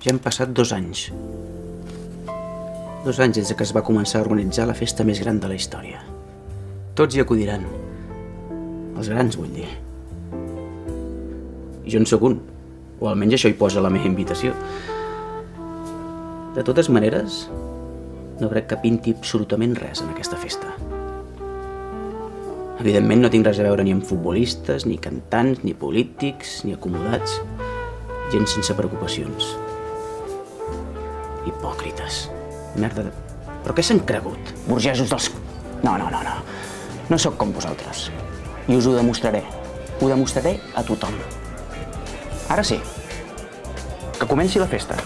Ja han passat 2 anys. 2 anys des que es va començar a organitzar la festa més gran de la història. Tots hi acudiran. Els grans, vull dir. I jo en sóc un. O almenys això hi posa la meva invitació. De totes maneres, no crec que pinti absolutament res en aquesta festa. Evidentment no tinc res a veure ni amb futbolistes, ni cantants, ni polítics, ni acomodats. Gent sense preocupacions. Hipòcrites. Merda de... Però què s'han cregut? Burgesos dels... No. No sóc com vosaltres. I us ho demostraré. Ho demostraré a tothom. Ara sí. Que comenci la festa.